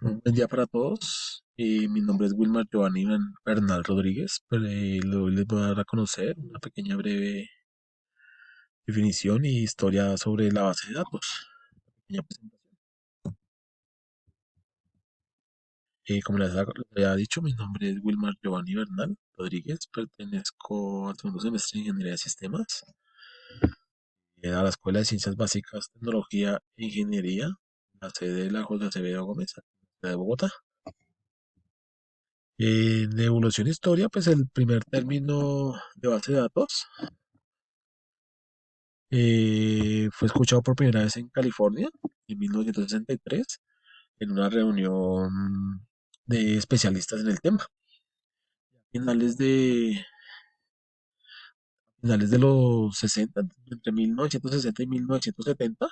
Buen día para todos. Mi nombre es Wilmar Giovanni Bernal Rodríguez, pero hoy les voy a dar a conocer una pequeña breve definición y historia sobre la base de datos. Pequeña presentación. Como les había dicho, mi nombre es Wilmar Giovanni Bernal Rodríguez, pertenezco al segundo semestre de Ingeniería de Sistemas, a la Escuela de Ciencias Básicas, Tecnología e Ingeniería, la sede de la José Acevedo Gómez, de Bogotá. En evolución e historia, pues el primer término de base de datos fue escuchado por primera vez en California en 1963 en una reunión de especialistas en el tema. Finales de, finales de los 60, entre 1960 y 1970,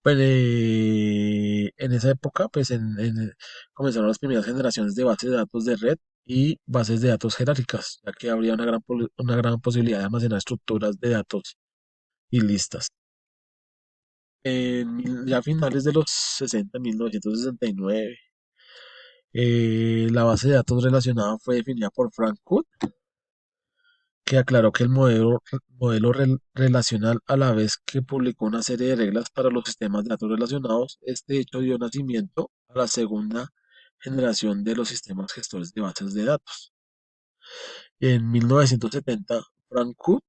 pues en esa época comenzaron las primeras generaciones de bases de datos de red y bases de datos jerárquicas, ya que habría una gran posibilidad de almacenar estructuras de datos y listas. Ya a finales de los 60, 1969, la base de datos relacionada fue definida por Frank Cook, que aclaró que el relacional, a la vez que publicó una serie de reglas para los sistemas de datos relacionados. Este hecho dio nacimiento a la segunda generación de los sistemas gestores de bases de datos. En 1970, Frank Cook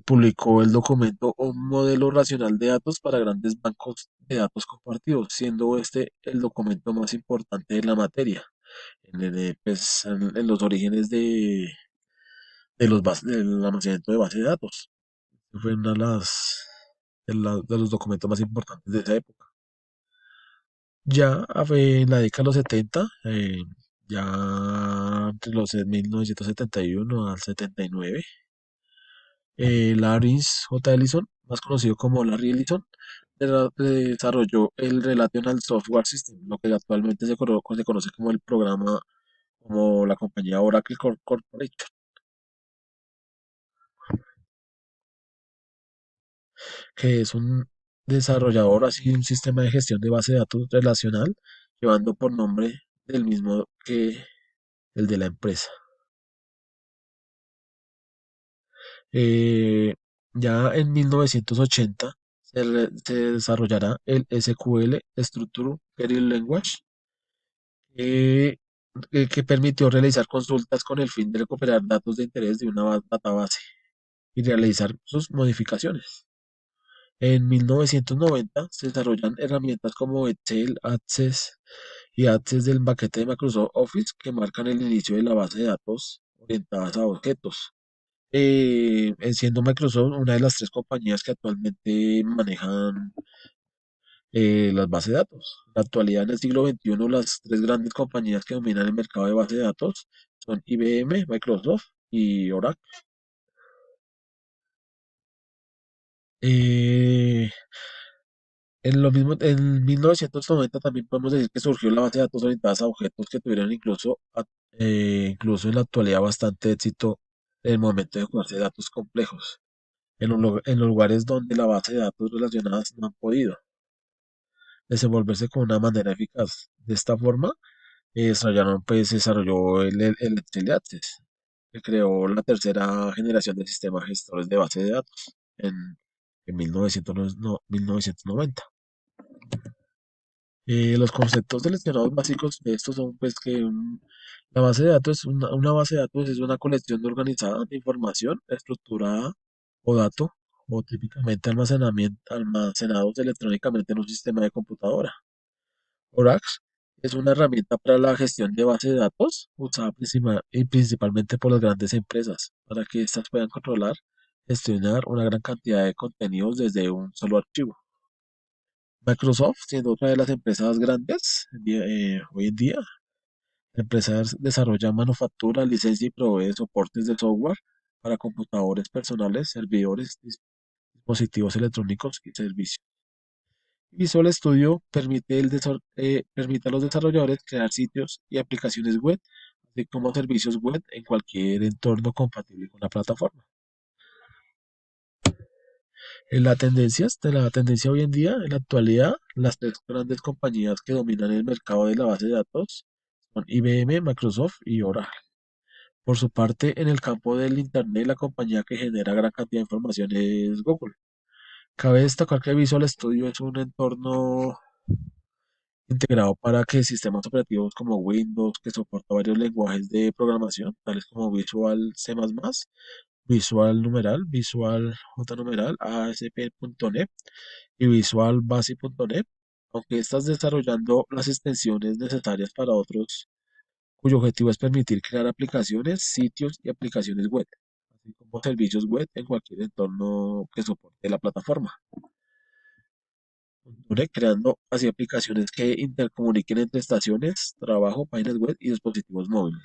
publicó el documento Un modelo racional de datos para grandes bancos de datos compartidos, siendo este el documento más importante de la materia, en los orígenes del almacenamiento de base de datos. Fue una de los documentos más importantes de esa época. En la década de los 70, ya entre los 1971 al 79, Lawrence J. Ellison, más conocido como Larry Ellison, desarrolló el Relational Software System, lo que actualmente se conoce como el programa, como la compañía Oracle Corporation, que es un desarrollador, así un sistema de gestión de base de datos relacional, llevando por nombre el mismo que el de la empresa. Eh, ya en 1980 se desarrollará el SQL, Structured Query Language, eh, que permitió realizar consultas con el fin de recuperar datos de interés de una database y realizar sus modificaciones. En 1990 se desarrollan herramientas como Excel, Access y Access del paquete de Microsoft Office, que marcan el inicio de la base de datos orientadas a objetos. Siendo Microsoft una de las tres compañías que actualmente manejan las bases de datos. En la actualidad, en el siglo XXI, las tres grandes compañías que dominan el mercado de bases de datos son IBM, Microsoft y Oracle. Eh, en 1990 también podemos decir que surgió la base de datos orientadas a objetos, que tuvieron incluso en la actualidad bastante éxito en el momento de ocuparse de datos complejos, en los lugares donde la base de datos relacionadas no han podido desenvolverse con una manera eficaz. De esta forma, se desarrolló el Excel Access, que creó la tercera generación de sistemas gestores de base de datos en 1990. Los conceptos seleccionados básicos de estos son pues que la base de datos, una base de datos es una colección organizada de información estructurada o dato, o típicamente almacenados electrónicamente en un sistema de computadora. Oracle es una herramienta para la gestión de bases de datos usada principalmente por las grandes empresas para que éstas puedan controlar, gestionar una gran cantidad de contenidos desde un solo archivo. Microsoft, siendo otra de las empresas grandes hoy en día, la empresa desarrolla, manufactura, licencia y provee soportes de software para computadores personales, servidores, dispositivos electrónicos y servicios. Visual Studio permite a los desarrolladores crear sitios y aplicaciones web, así como servicios web en cualquier entorno compatible con la plataforma. En la tendencia hoy en día, en la actualidad, las tres grandes compañías que dominan el mercado de la base de datos son IBM, Microsoft y Oracle. Por su parte, en el campo del Internet, la compañía que genera gran cantidad de información es Google. Cabe destacar que Visual Studio es un entorno integrado para que sistemas operativos como Windows, que soporta varios lenguajes de programación, tales como Visual C++, Visual Numeral, Visual J Numeral, ASP.NET y Visual Basic.NET, aunque estás desarrollando las extensiones necesarias para otros, cuyo objetivo es permitir crear aplicaciones, sitios y aplicaciones web, así como servicios web en cualquier entorno que soporte la plataforma. Creando así aplicaciones que intercomuniquen entre estaciones, trabajo, páginas web y dispositivos móviles.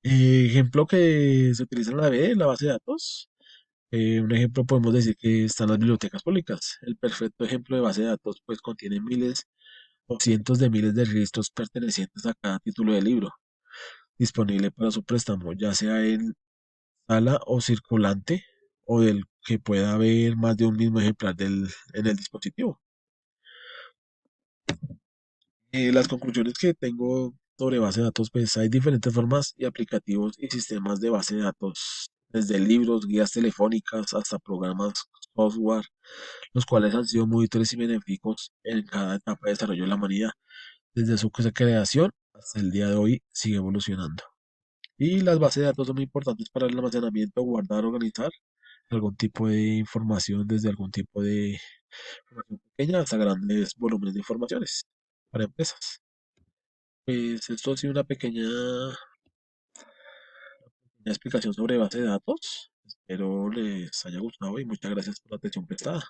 Ejemplo que se utiliza en la B, la base de datos. Un ejemplo podemos decir que están las bibliotecas públicas. El perfecto ejemplo de base de datos pues contiene miles o cientos de miles de registros pertenecientes a cada título de libro, disponible para su préstamo, ya sea en sala o circulante, o del que pueda haber más de un mismo ejemplar en el dispositivo. Las conclusiones que tengo sobre base de datos, pues hay diferentes formas y aplicativos y sistemas de base de datos, desde libros, guías telefónicas hasta programas software, los cuales han sido muy útiles y benéficos en cada etapa de desarrollo de la humanidad. Desde su creación hasta el día de hoy sigue evolucionando. Y las bases de datos son muy importantes para el almacenamiento, guardar, organizar algún tipo de información, desde algún tipo de información pequeña hasta grandes volúmenes de informaciones para empresas. Pues esto ha sido una explicación sobre base de datos. Espero les haya gustado y muchas gracias por la atención prestada.